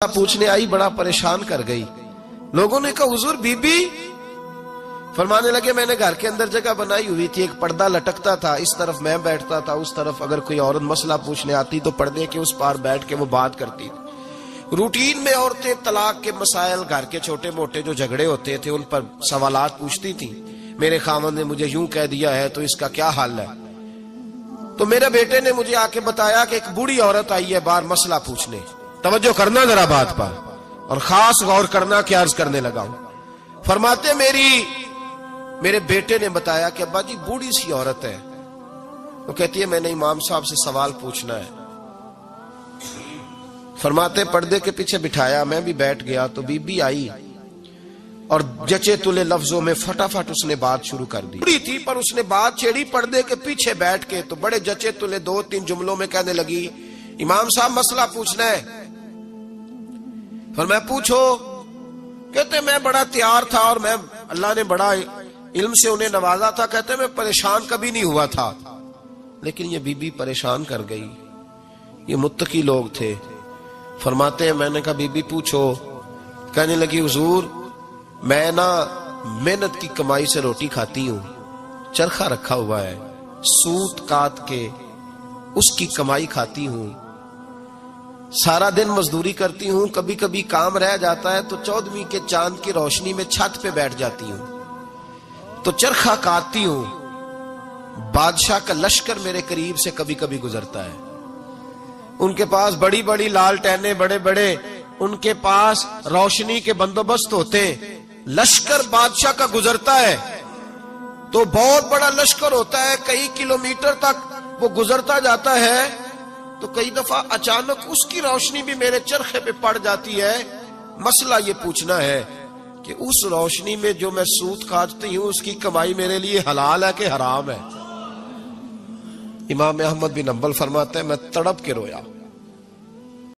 پوچھنے آئی، بڑا پریشان کر گئی۔ لوگوں نے کہا حضور بی فرمانے لگے میں نے گھر کے اندر جگہ بنائی ہوئی تھی، ایک پردہ لٹکتا تھا، اس طرف میں بیٹھتا تھا، اس طرف اگر کوئی عورت مسئلہ پوچھنے آتی تو پردے کے اس پار بیٹھ کے وہ بات کرتی تھی۔ روٹین میں عورتیں طلاق کے مسائل، گھر کے چھوٹے موٹے جو جھگڑے ہوتے تھے ان پر سوالات پوچھتی تھیں۔ میرے خاوند نے مجھے یوں کہہ دیا ہے تو اس کا کیا حل ہے؟ تو میرے بیٹے نے مجھے آ کے بتایا کہ ایک بوڑھی عورت آئی ہے باہر مسئلہ پوچھنے۔ توجہ کرنا ذرا بات پر، اور خاص غور کرنا کہ عرض کرنے لگا ہوں۔ فرماتے میرے بیٹے نے بتایا کہ ابا جی بوڑھی سی عورت ہے، وہ کہتی ہے میں نے امام صاحب سے سوال پوچھنا ہے۔ فرماتے پردے کے پیچھے بٹھایا، میں بھی بیٹھ گیا تو بی بی آئی اور جچے تلے لفظوں میں فٹافٹ اس نے بات شروع کر دی۔ بوڑھی تھی پر اس نے بات چھیڑی پردے کے پیچھے بیٹھ کے، تو بڑے جچے تلے 2-3 جملوں میں کہنے لگی امام صاحب مسئلہ پوچھنا ہے۔ فرمایا پوچھو۔ کہتے میں بڑا تیار تھا اور میں اللہ نے بڑا علم سے انہیں نوازا تھا، کہتے میں پریشان کبھی نہیں ہوا تھا، لیکن یہ بی بی پریشان کر گئی، یہ متقی لوگ تھے۔ فرماتے ہیں میں نے کہا بی بی پوچھو۔ کہنے لگی حضور میں محنت کی کمائی سے روٹی کھاتی ہوں، چرخہ رکھا ہوا ہے، سوت کاٹ کے اس کی کمائی کھاتی ہوں، سارا دن مزدوری کرتی ہوں، کبھی کبھی کام رہ جاتا ہے تو 14ویں کے چاند کی روشنی میں چھت پہ بیٹھ جاتی ہوں تو چرخہ کاٹتی ہوں۔ بادشاہ کا لشکر میرے قریب سے کبھی کبھی گزرتا ہے، ان کے پاس بڑی بڑی لالٹینیں، بڑے بڑے ان کے پاس روشنی کے بندوبست ہوتے ہیں۔ لشکر بادشاہ کا گزرتا ہے تو بہت بڑا لشکر ہوتا ہے، کئی کلومیٹر تک وہ گزرتا جاتا ہے، تو کئی دفعہ اچانک اس کی روشنی بھی میرے چرخے پہ پڑ جاتی ہے۔ مسئلہ یہ پوچھنا ہے کہ اس روشنی میں جو میں سود کاٹتی ہوں اس کی کمائی میرے لیے حلال ہے کہ حرام ہے؟ امام احمد بن حنبل فرماتے ہیں میں تڑپ کے رویا۔